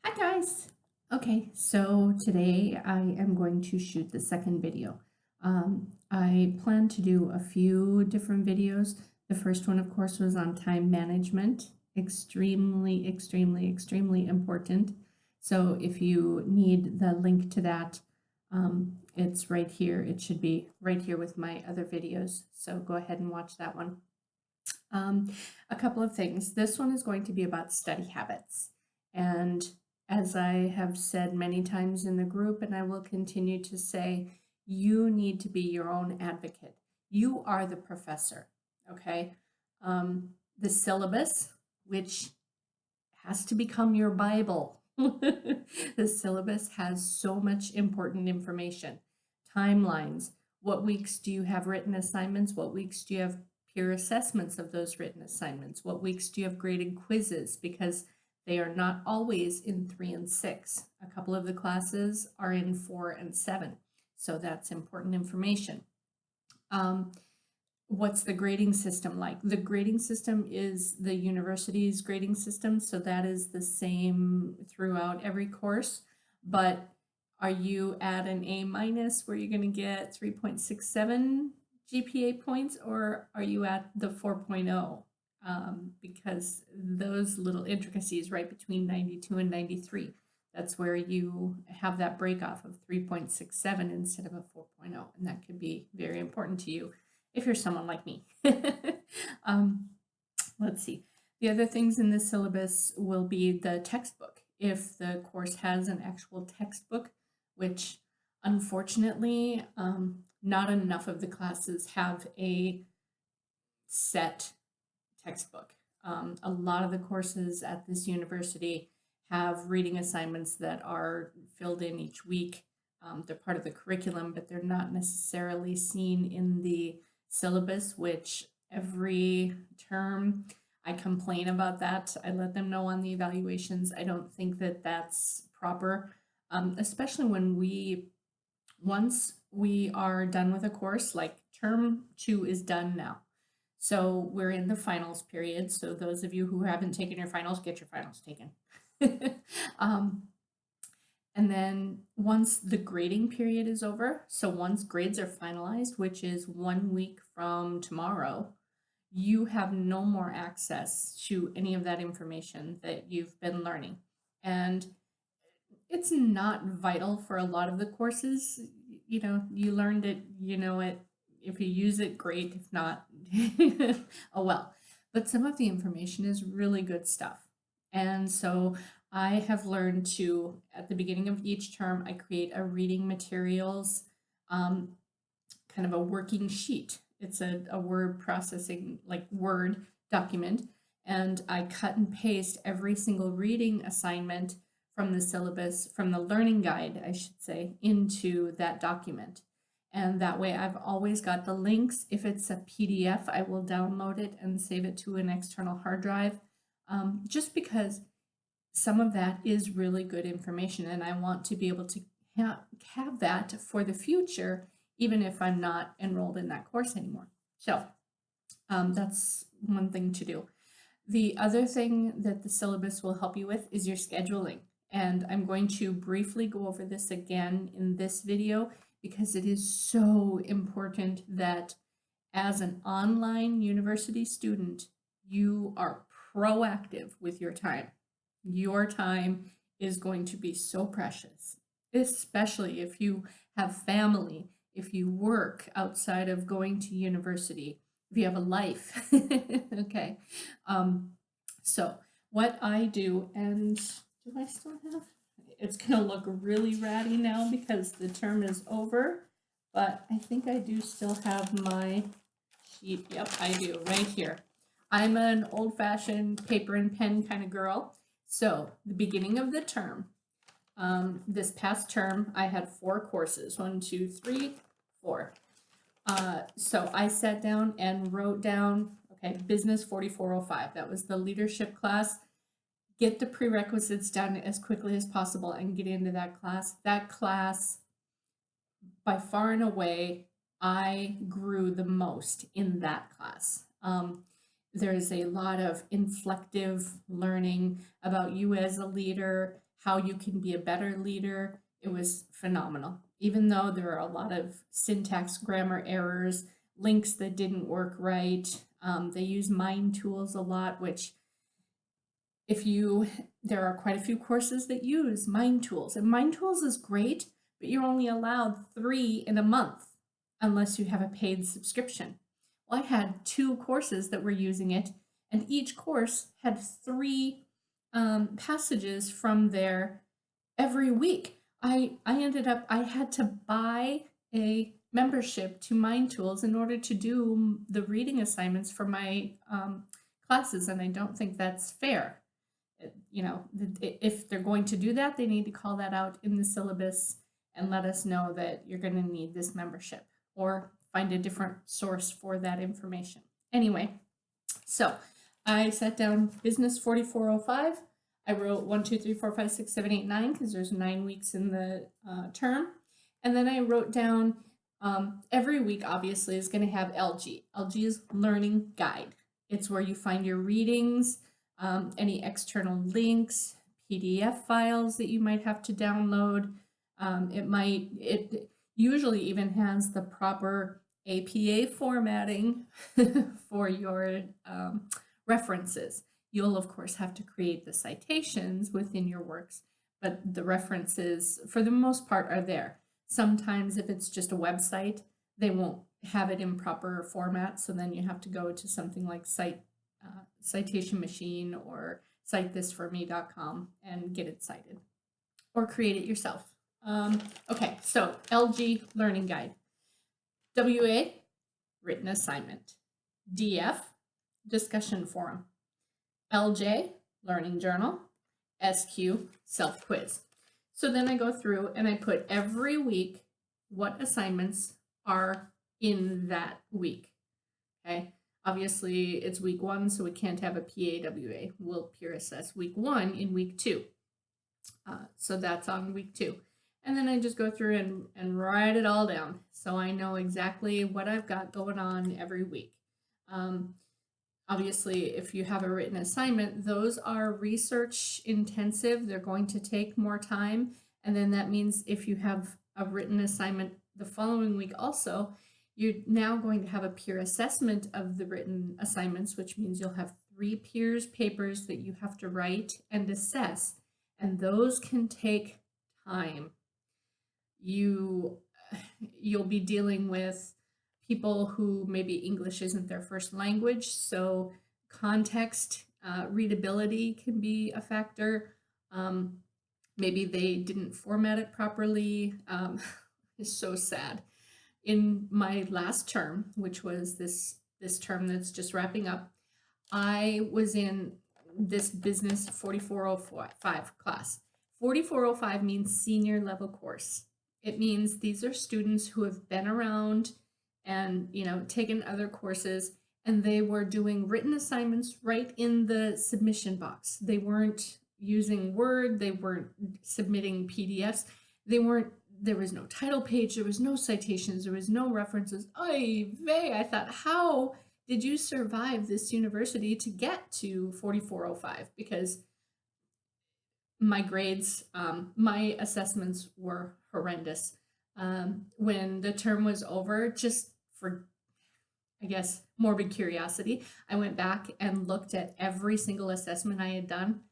Hi guys! Okay, so today I am going to shoot the second video. I plan to do a few different videos. The first one, of course, was on time management. Extremely important. So if you need the link to that, it's right here. It should be right here with my other videos. So go ahead and watch that one. A couple of things. This one is going to be about study habits. And as I have said many times in the group, and I will continue to say, you need to be your own advocate. You are the professor, okay? The syllabus, which has to become your Bible. The syllabus has so much important information. Timelines. What weeks do you have written assignments? What weeks do you have peer assessments of those written assignments? What weeks do you have graded quizzes? Because they are not always in 3 and 6. A couple of the classes are in 4 and 7. So that's important information. What's the grading system like? The grading system is the university's grading system, so that is the same throughout every course. But are you at an A- where you're going to get 3.67 GPA points, or are you at the 4.0? Because those little intricacies right between 92 and 93, that's where you have that break off of 3.67 instead of a 4.0, and that could be very important to you if you're someone like me. Let's see. The other things in the syllabus will be the textbook. If the course has an actual textbook, which unfortunately, not enough of the classes have a set textbook. A lot of the courses at this university have reading assignments that are filled in each week. They're part of the curriculum, but they're not necessarily seen in the syllabus, which every term I complain about that. I let them know on the evaluations. I don't think that that's proper, especially when once we are done with a course, like term 2 is done now. So we're in the finals period. So those of you who haven't taken your finals, get your finals taken. And then once the grading period is over, so once grades are finalized, which is 1 week from tomorrow, you have no more access to any of that information that you've been learning. And it's not vital for a lot of the courses. You know, you learned it, you know it. If you use it, great. If not, oh well. But some of the information is really good stuff. And so I have learned to, at the beginning of each term, I create a reading materials, kind of a working sheet. It's a word processing, like Word document. And I cut and paste every single reading assignment from the syllabus, from the learning guide, I should say, into that document. And that way I've always got the links. If it's a PDF, I will download it and save it to an external hard drive, just because some of that is really good information and I want to be able to have that for the future, even if I'm not enrolled in that course anymore. So that's one thing to do. The other thing that the syllabus will help you with is your scheduling. And I'm going to briefly go over this again in this video because it is so important that as an online university student, you are proactive with your time. Your time is going to be so precious, especially if you have family, if you work outside of going to university, if you have a life. Okay. So what I do, and do I still have, it's gonna look really ratty now because the term is over, but I think I do still have my sheet. Yep, I do, right here. I'm an old-fashioned paper and pen kind of girl. So the beginning of the term, this past term, I had 4 courses, 1, 2, 3, 4. So I sat down and wrote down, okay, Business 4405. That was the leadership class. Get the prerequisites done as quickly as possible and get into that class. That class, by far and away, I grew the most in that class. There's a lot of inflective learning about you as a leader, how you can be a better leader. It was phenomenal. Even though there are a lot of syntax, grammar errors, links that didn't work right. They use mind tools a lot, which there are quite a few courses that use mind tools, and mind tools is great, but you're only allowed 3 in a month unless you have a paid subscription. Well, I had 2 courses that were using it, and each course had 3 passages from there every week. I had to buy a membership to Mind Tools in order to do the reading assignments for my classes, and I don't think that's fair. You know, if they're going to do that, they need to call that out in the syllabus and let us know that you're going to need this membership, or find a different source for that information. Anyway, so I sat down Business 4405. I wrote 1, 2, 3, 4, 5, 6, 7, 8, 9 because there's 9 weeks in the term. And then I wrote down every week, obviously, is going to have LG. LG is Learning Guide. It's where you find your readings, any external links, PDF files that you might have to download. It usually even has the proper APA formatting for your references. You'll, of course, have to create the citations within your works, but the references, for the most part, are there. Sometimes if it's just a website, they won't have it in proper format, so then you have to go to something like Citation Machine or citethis4me.com and get it cited, or create it yourself. Okay, so LG Learning Guide. WA, Written Assignment. DF, Discussion Forum. LJ, Learning Journal. SQ, Self Quiz. So then I go through and I put every week what assignments are in that week. Okay, obviously it's week 1, so we can't have a PAWA. We'll peer assess week 1 in week 2. So that's on week 2. And then I just go through and write it all down, so I know exactly what I've got going on every week. Obviously, if you have a written assignment, those are research intensive. They're going to take more time. And then that means if you have a written assignment the following week also, you're now going to have a peer assessment of the written assignments, which means you'll have 3 peers' papers that you have to write and assess. And those can take time. You'll be dealing with people who maybe English isn't their first language, so context, readability can be a factor. Maybe they didn't format it properly. It's so sad. In my last term, which was this term that's just wrapping up, I was in this Business 4405 class. 4405 means senior level course. It means these are students who have been around and, you know, taken other courses, and they were doing written assignments right in the submission box. They weren't using Word, they weren't submitting PDFs, there was no title page, there was no citations, there was no references. Oy vey, I thought, how did you survive this university to get to 4405? Because my grades, my assessments were horrendous. When the term was over, just for, I guess, morbid curiosity, I went back and looked at every single assessment I had done.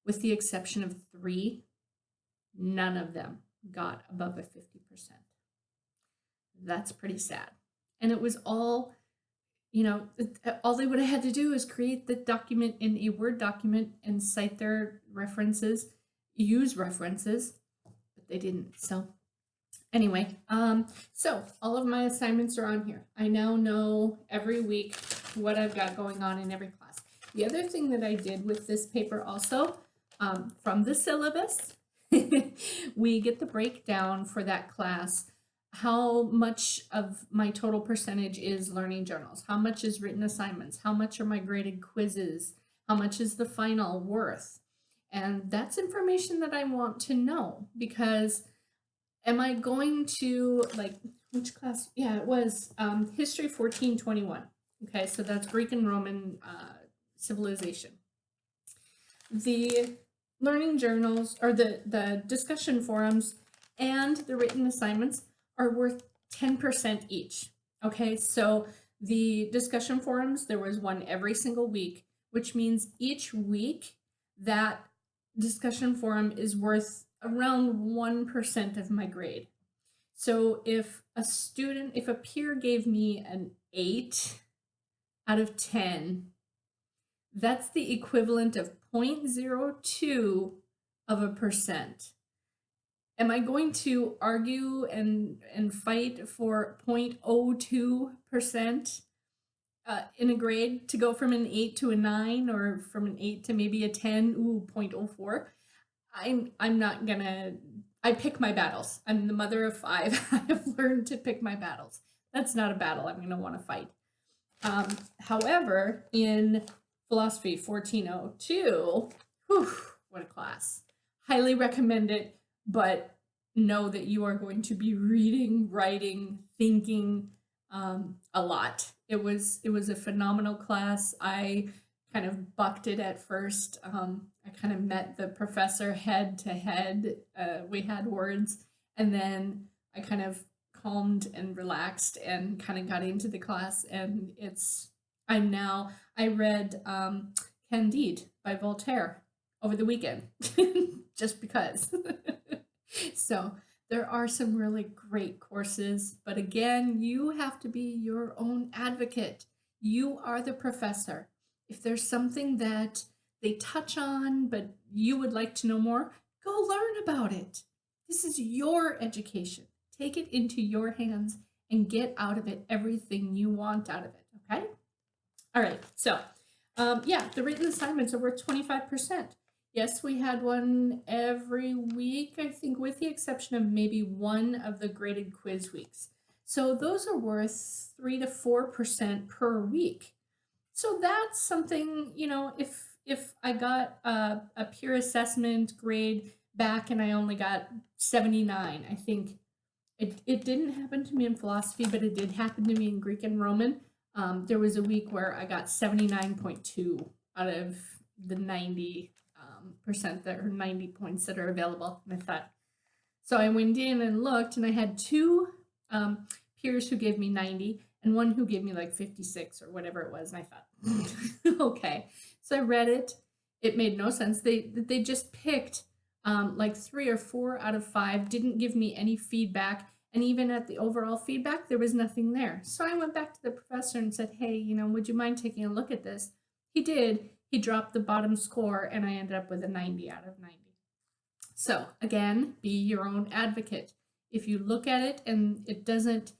With the exception of 3, none of them got above a 50%. That's pretty sad. And it was all, you know, all they would have had to do is create the document in a Word document and cite their references, use references, but they didn't. So anyway, so all of my assignments are on here. I now know every week what I've got going on in every class. The other thing that I did with this paper also, from the syllabus, we get the breakdown for that class. How much of my total percentage is learning journals? How much is written assignments? How much are my graded quizzes? How much is the final worth? And that's information that I want to know, because am I going to, like, which class? Yeah, it was History 1421. Okay, so that's Greek and Roman civilization. learning journals or the discussion forums and the written assignments are worth 10% each. Okay, so the discussion forums, there was one every single week, which means each week that discussion forum is worth around 1% of my grade. So if a peer gave me an 8 out of 10, that's the equivalent of 0.02 of a percent. Am I going to argue and fight for 0.02% in a grade to go from an 8 to a 9 or from an 8 to maybe a 10? Ooh, 0.04. I'm not gonna. I pick my battles. I'm the mother of 5. I have learned to pick my battles. That's not a battle I'm gonna want to fight. However, in Philosophy 1402, whew, what a class. Highly recommend it, but know that you are going to be reading, writing, thinking a lot. It was a phenomenal class. I kind of bucked it at first. I kind of met the professor head to head. We had words, and then I kind of calmed and relaxed and kind of got into the class. And I read Candide by Voltaire over the weekend just because. So there are some really great courses, but again, you have to be your own advocate. You are the professor. If there's something that they touch on, but you would like to know more, go learn about it. This is your education. Take it into your hands and get out of it everything you want out of it, okay? All right, so yeah, the written assignments are worth 25%. Yes, we had one every week, I think, with the exception of maybe one of the graded quiz weeks. So those are worth 3 to 4% per week. So that's something, if I got a peer assessment grade back and I only got 79, I think it didn't happen to me in philosophy, but it did happen to me in Greek and Roman. There was a week where I got 79.2 out of the 90 percent that or 90 points that are available. And I thought, so I went in and looked, and I had two peers who gave me 90 and one who gave me like 56 or whatever it was. And I thought, okay. So I read it. It made no sense. They just picked like 3 or 4 out of 5, didn't give me any feedback. And even at the overall feedback, there was nothing there. So I went back to the professor and said, hey, would you mind taking a look at this? He did. He dropped the bottom score, and I ended up with a 90 out of 90. So again, be your own advocate. If you look at it and it doesn't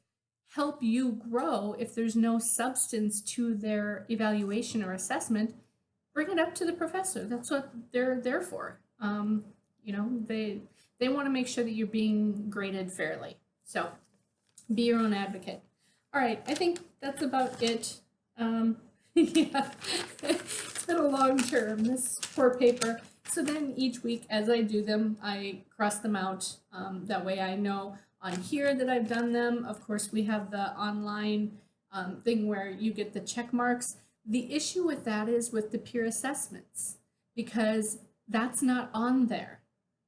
help you grow, if there's no substance to their evaluation or assessment, bring it up to the professor. That's what they're there for. They want to make sure that you're being graded fairly. So be your own advocate. All right, I think that's about it. Yeah, it's been a long term, this poor paper. So then each week as I do them, I cross them out. That way I know on here that I've done them. Of course, we have the online thing where you get the check marks. The issue with that is with the peer assessments, because that's not on there.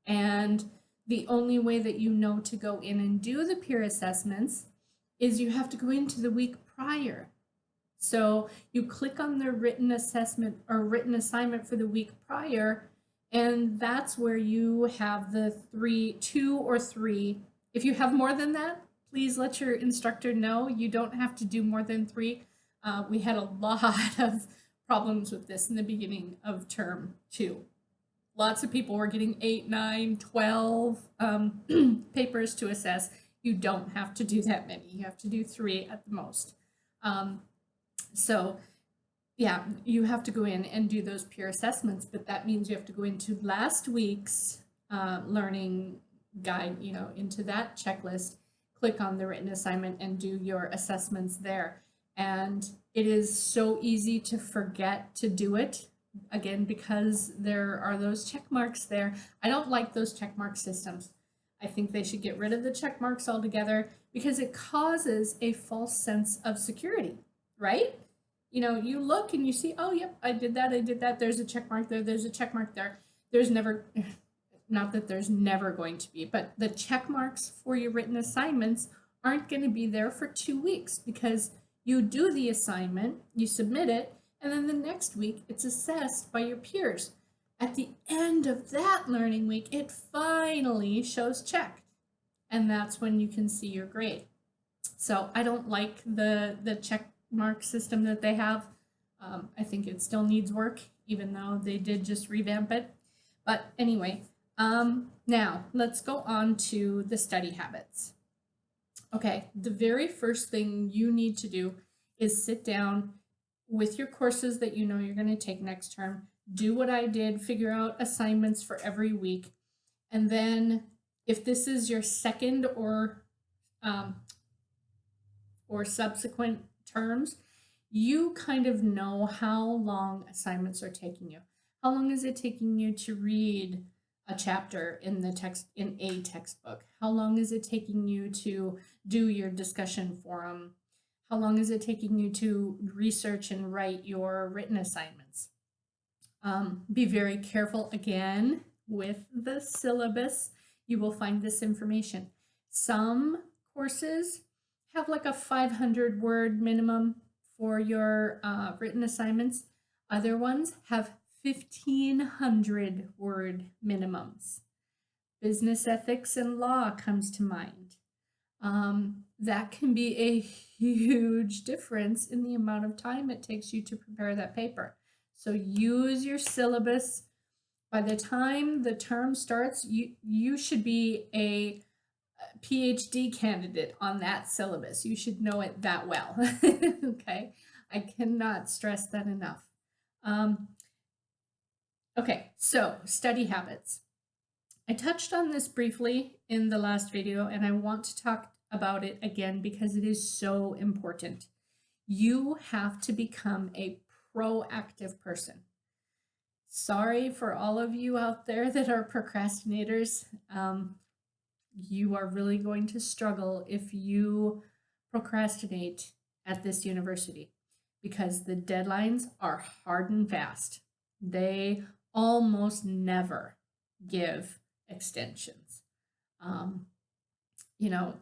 And the only way that you know to go in and do the peer assessments is you have to go into the week prior. So you click on the written assessment or written assignment for the week prior, and that's where you have the 2 or 3. If you have more than that, please let your instructor know. You don't have to do more than 3. We had a lot of problems with this in the beginning of term 2. Lots of people were getting 8, 9, 12 papers to assess. You don't have to do that many. You have to do 3 at the most. So yeah, you have to go in and do those peer assessments, but that means you have to go into last week's learning guide, into that checklist, click on the written assignment and do your assessments there. And it is so easy to forget to do it, again, because there are those check marks there. I don't like those check mark systems. I think they should get rid of the check marks altogether, because it causes a false sense of security, right? You look and you see, oh, yep, I did that, there's a check mark there, there's a check mark there. there's never, not that there's never going to be, but the check marks for your written assignments aren't going to be there for 2 weeks, because you do the assignment, you submit it, and then the next week it's assessed by your peers. At the end of that learning week, it finally shows checked, and that's when you can see your grade. So I don't like the check mark system that they have. I think it still needs work, even though they did just revamp it. But anyway, now let's go on to the study habits. Okay, the very first thing you need to do is sit down with your courses that you know you're going to take next term. Do what I did, figure out assignments for every week. And then if this is your second or subsequent terms, you kind of know how long assignments are taking you. How long is it taking you to read a chapter in a textbook? How long is it taking you to do your discussion forum? How long is it taking you to research and write your written assignments? Be very careful again with the syllabus. You will find this information. Some courses have like a 500 word minimum for your written assignments. Other ones have 1,500 word minimums. Business ethics and law comes to mind. That can be a huge difference in the amount of time it takes you to prepare that paper. So use your syllabus. By the time the term starts, you should be a PhD candidate on that syllabus. You should know it that well. Okay, I cannot stress that enough. Okay, so study habits. I touched on this briefly in the last video, and I want to talk about it again because it is so important. You have to become a proactive person. Sorry for all of you out there that are procrastinators. You are really going to struggle if you procrastinate at this university, because the deadlines are hard and fast. They almost never give extensions. You know,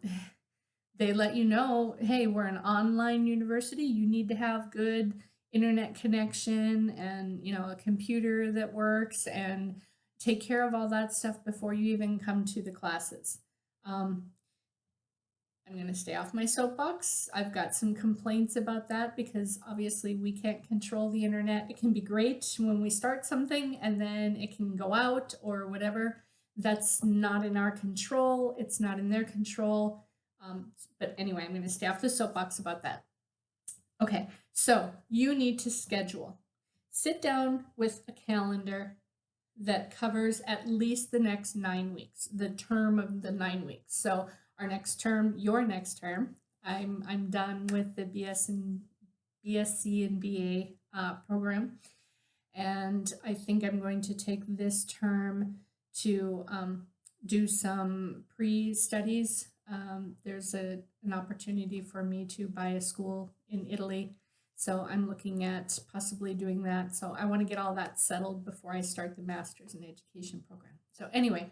they let you know, hey, we're an online university. You need to have good internet connection and, you know, a computer that works, and take care of all that stuff before you even come to the classes. I'm going to stay off my soapbox. I've got some complaints about that because obviously we can't control the internet. It can be great when we start something and then it can go out or whatever. That's not in our control. It's not in their control. But anyway, I'm going to stay off the soapbox about that. Okay, so you need to schedule. Sit down with a calendar that covers at least the next 9 weeks, the term of the 9 weeks. So our next term, your next term, I'm done with the BSc and BA program, and I think I'm going to take this term to do some pre-studies. There's an opportunity for me to buy a school in Italy, so I'm looking at possibly doing that. So I want to get all that settled before I start the Master's in Education program. So anyway,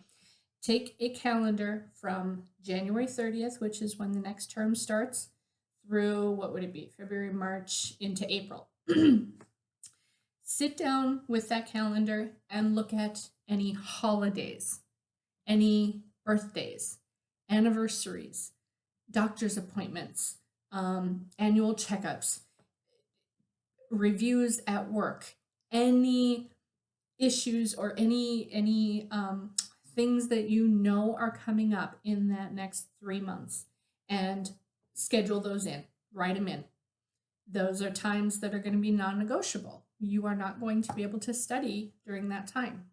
take a calendar from January 30th, which is when the next term starts, through, what would it be, February, March, into April. Sit down with that calendar and look at any holidays, any birthdays, anniversaries, doctor's appointments, annual checkups, reviews at work, any issues or any things that you know are coming up in that next 3 months, and schedule those in, write them in. Those are times that are going to be non-negotiable. You are not going to be able to study during that time.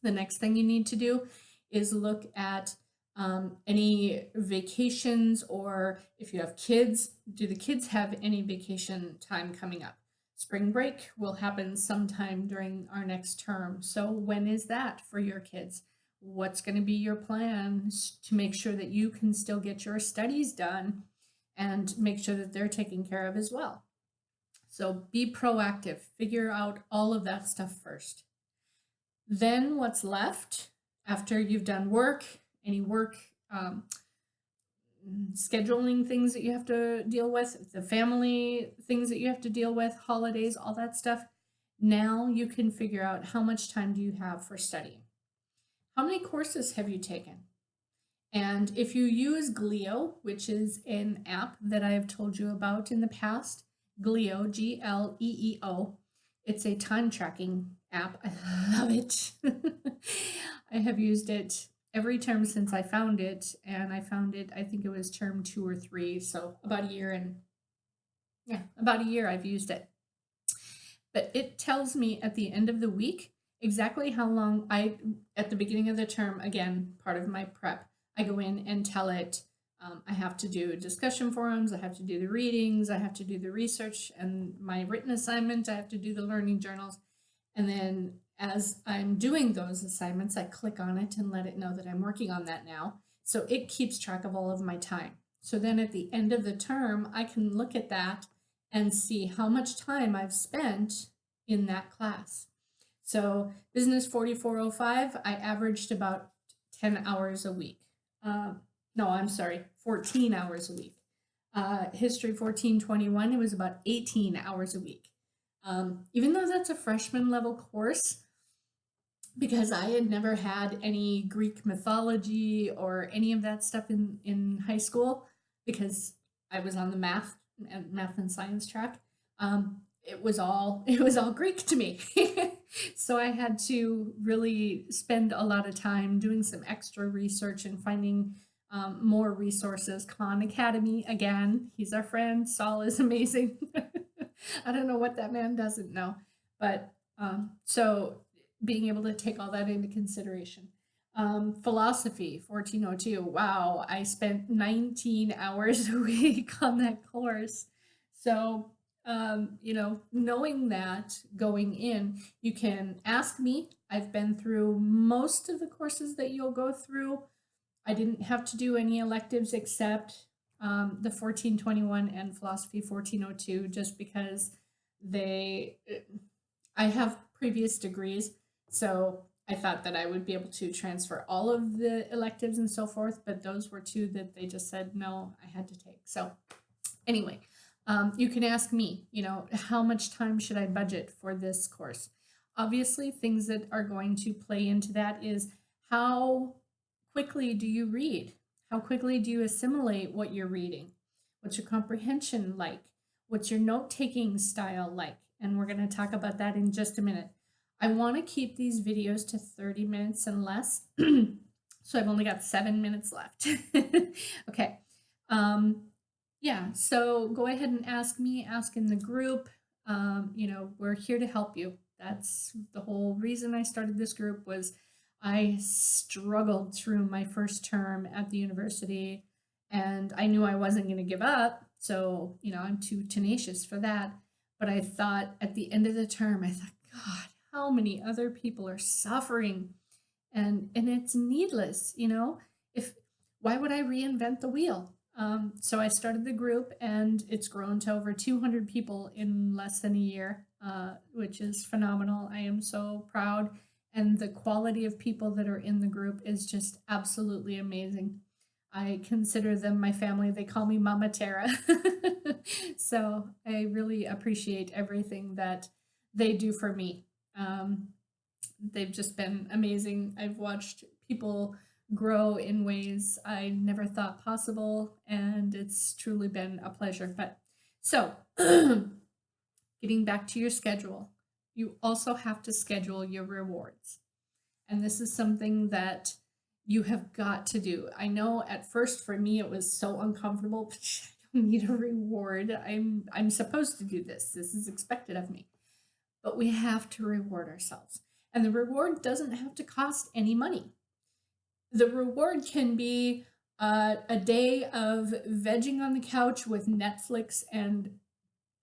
The next thing you need to do is look at any vacations, or if you have kids, do the kids have any vacation time coming up? Spring break will happen sometime during our next term. So when is that for your kids? What's going to be your plans to make sure that you can still get your studies done and make sure that they're taken care of as well? So be proactive. Figure out all of that stuff first. Then what's left after you've done work, any work, scheduling things that you have to deal with, the family things that you have to deal with, holidays, all that stuff. Now you can figure out how much time do you have for studying. How many courses have you taken? And if you use Gleo, which is an app that I have told you about in the past, Gleo, Gleo, it's a time tracking app. I love it. I have used it every term since I found it, and I found it, I think it was term 2 or 3, so about a year, and yeah, about a year I've used it. But it tells me at the end of the week exactly how long at the beginning of the term, again, part of my prep, I go in and tell it I have to do discussion forums, I have to do the readings, I have to do the research and my written assignment, I have to do the learning journals. And then as I'm doing those assignments, I click on it and let it know that I'm working on that now. So it keeps track of all of my time. So then at the end of the term, I can look at that and see how much time I've spent in that class. So Business 4405, I averaged about 10 hours a week. No, I'm sorry, 14 hours a week. History 1421, it was about 18 hours a week. Even though that's a freshman level course, because I had never had any Greek mythology or any of that stuff in high school, because I was on the math and science track, it was all Greek to me. So I had to really spend a lot of time doing some extra research and finding more resources. Khan Academy, again, he's our friend. Saul is amazing. I don't know what that man doesn't know, but so being able to take all that into consideration. Philosophy 1402, wow, I spent 19 hours a week on that course. So knowing that going in, you can ask me. I've been through most of the courses that you'll go through. I didn't have to do any electives except the 1421 and Philosophy 1402, just because I have previous degrees, so I thought that I would be able to transfer all of the electives and so forth, but those were two that they just said, no, I had to take. So anyway, you can ask me, how much time should I budget for this course? Obviously, things that are going to play into that is how quickly do you read? How quickly do you assimilate what you're reading? What's your comprehension like? What's your note-taking style like? And we're going to talk about that in just a minute. I want to keep these videos to 30 minutes and less. So I've only got 7 minutes left. Okay. Yeah, so go ahead and ask me, ask in the group. We're here to help you. That's the whole reason I started this group. Was I struggled through my first term at the university, and I knew I wasn't going to give up. So, I'm too tenacious for that. But I thought at the end of the term, I thought, God, how many other people are suffering? And it's needless, why would I reinvent the wheel? So I started the group, and it's grown to over 200 people in less than a year, which is phenomenal. I am so proud. And the quality of people that are in the group is just absolutely amazing. I consider them my family. They call me Mama Tara. So I really appreciate everything that they do for me. They've just been amazing. I've watched people grow in ways I never thought possible, and it's truly been a pleasure. But so getting back to your schedule, you also have to schedule your rewards. And this is something that you have got to do. I know at first for me it was so uncomfortable, but I don't need a reward. I'm supposed to do this. This is expected of me. But we have to reward ourselves. And the reward doesn't have to cost any money. The reward can be a day of vegging on the couch with Netflix and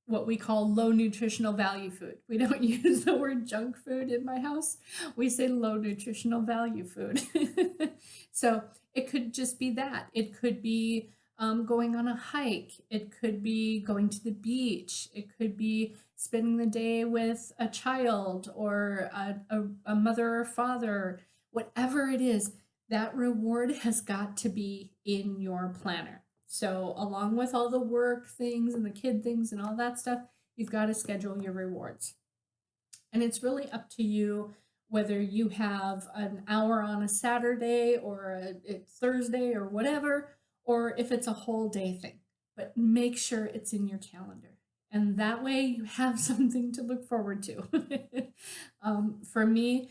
what we call low nutritional value food. We don't use the word junk food in my house. We say low nutritional value food. So it could just be that. It could be going on a hike. It could be going to the beach. It could be spending the day with a child or a mother or father. Whatever it is, that reward has got to be in your planner. So, along with all the work things and the kid things and all that stuff, you've got to schedule your rewards. And it's really up to you whether you have an hour on a Saturday or a Thursday or whatever, or if it's a whole day thing. But make sure it's in your calendar. And that way you have something to look forward to. For me,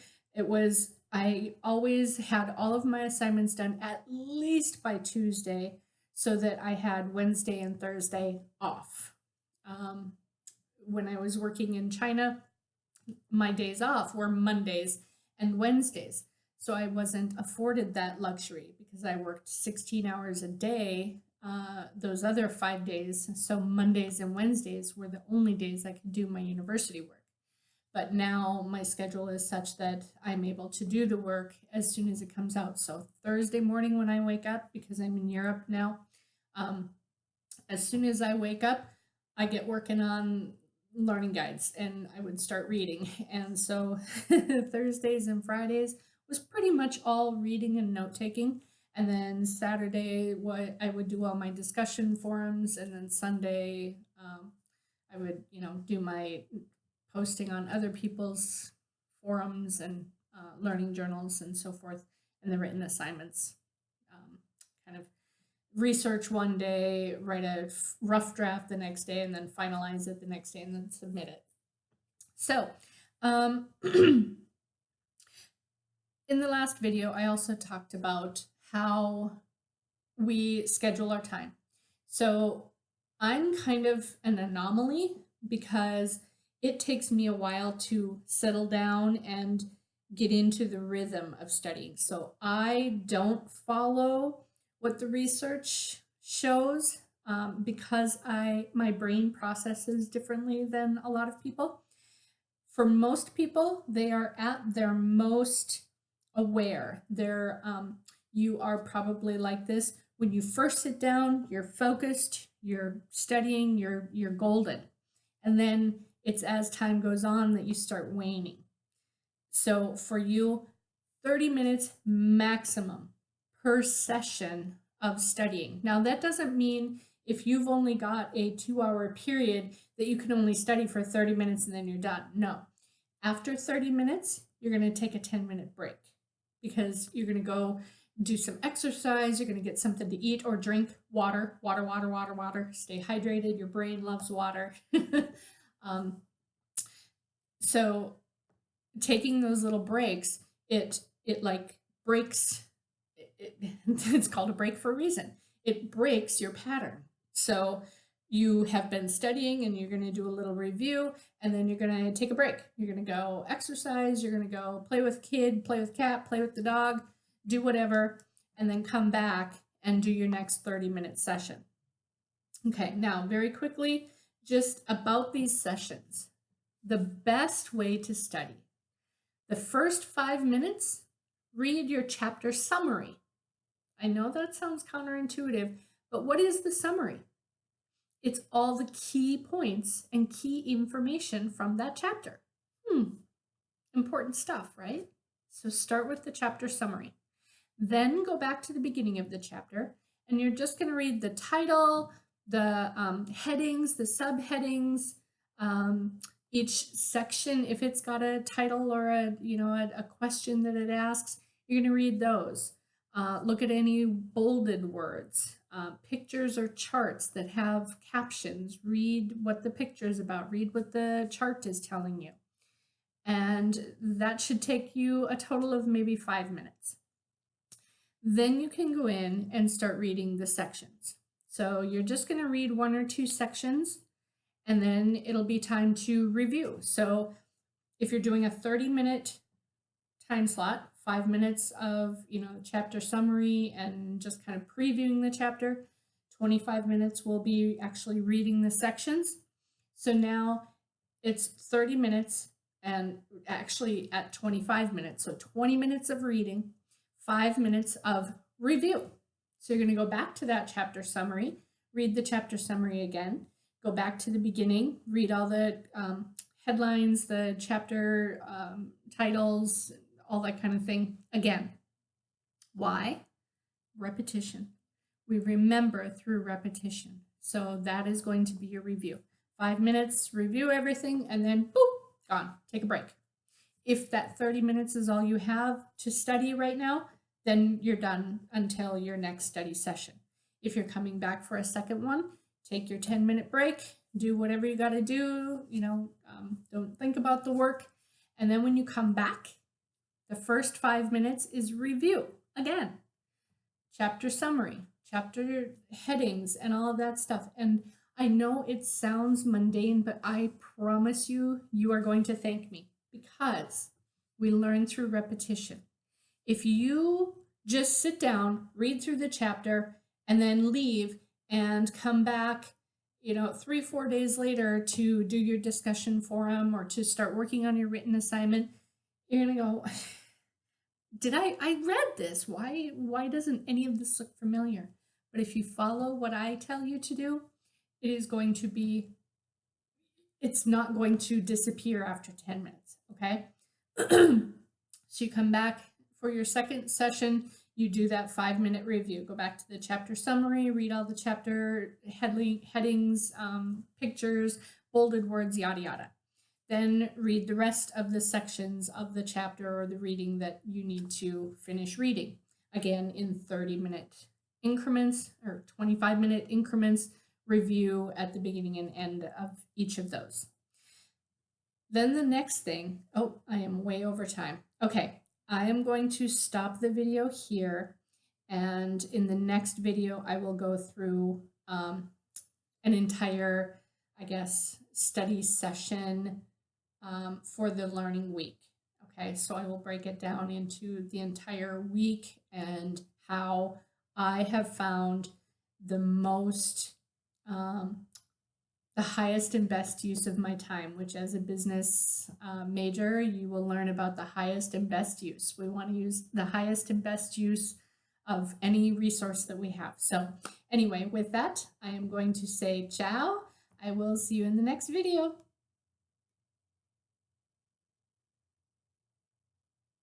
I always had all of my assignments done at least by Tuesday so that I had Wednesday and Thursday off. When I was working in China, my days off were Mondays and Wednesdays. So I wasn't afforded that luxury because I worked 16 hours a day those other 5 days. So Mondays and Wednesdays were the only days I could do my university work. But now my schedule is such that I'm able to do the work as soon as it comes out. So Thursday morning when I wake up, because I'm in Europe now, as soon as I wake up, I get working on learning guides and I would start reading. And so Thursdays and Fridays was pretty much all reading and note taking. And then Saturday, I would do all my discussion forums, and then Sunday, I would, do my posting on other people's forums and learning journals and so forth, and the written assignments. Kind of research one day, write a rough draft the next day, and then finalize it the next day, and then submit it. So, in the last video, I also talked about how we schedule our time. So I'm kind of an anomaly because it takes me a while to settle down and get into the rhythm of studying. So I don't follow what the research shows because my brain processes differently than a lot of people. For most people, they are at their most aware. You are probably like this. When you first sit down, you're focused, you're studying, you're golden. And then it's as time goes on that you start waning. So for you, 30 minutes maximum per session of studying. Now that doesn't mean if you've only got a 2-hour period that you can only study for 30 minutes and then you're done. No. After 30 minutes, you're going to take a 10-minute break because you're going to go do some exercise, you're going to get something to eat or drink, water. Stay hydrated. Your brain loves water. So taking those little breaks, it like breaks, it's called a break for a reason. It breaks your pattern. So you have been studying and you're going to do a little review, and then you're going to take a break. You're going to go exercise, you're going to go play with kid, play with cat, play with the dog, do whatever, and then come back and do your next 30-minute session. Okay, now very quickly, just about these sessions. The best way to study. The first 5 minutes, read your chapter summary. I know that sounds counterintuitive, but what is the summary? It's all the key points and key information from that chapter. Important stuff, right? So start with the chapter summary. Then go back to the beginning of the chapter, and you're just going to read the title, the headings, the subheadings, each section, if it's got a title or a question that it asks, you're going to read those. Look at any bolded words, pictures or charts that have captions. Read what the picture is about. Read what the chart is telling you. And that should take you a total of maybe 5 minutes. Then you can go in and start reading the sections. So you're just going to read 1 or 2 sections, and then it'll be time to review. So if you're doing a 30-minute time slot, 5 minutes of, chapter summary and just kind of previewing the chapter, 25 minutes will be actually reading the sections. So now it's 30 minutes and actually at 25 minutes. So 20 minutes of reading, 5 minutes of review. So you're going to go back to that chapter summary, read the chapter summary again, go back to the beginning, read all the headlines, the chapter titles, all that kind of thing again. Why? Repetition. We remember through repetition. So that is going to be your review. 5 minutes, review everything, and then boop, gone. Take a break. If that 30 minutes is all you have to study right now, then you're done until your next study session. If you're coming back for a second one, take your 10-minute break, do whatever you got to do, don't think about the work. And then when you come back, the first 5 minutes is review again. Chapter summary, chapter headings, and all of that stuff. And I know it sounds mundane, but I promise you, you are going to thank me because we learn through repetition. If you just sit down, read through the chapter, and then leave and come back, 3-4 days later to do your discussion forum or to start working on your written assignment, you're going to go, I read this. Why doesn't any of this look familiar? But if you follow what I tell you to do, it's not going to disappear after 10 minutes, okay? So you come back for your second session, you do that 5-minute review. Go back to the chapter summary, read all the chapter headings, pictures, bolded words, yada, yada. Then read the rest of the sections of the chapter or the reading that you need to finish reading. Again, in 30-minute increments or 25-minute increments, review at the beginning and end of each of those. Then the next thing, I am way over time. Okay, I am going to stop the video here, and in the next video, I will go through an entire, study session for the learning week. Okay, so I will break it down into the entire week and how I have found the highest and best use of my time, which as a business major, you will learn about the highest and best use. We want to use the highest and best use of any resource that we have. So anyway, with that, I am going to say ciao. I will see you in the next video.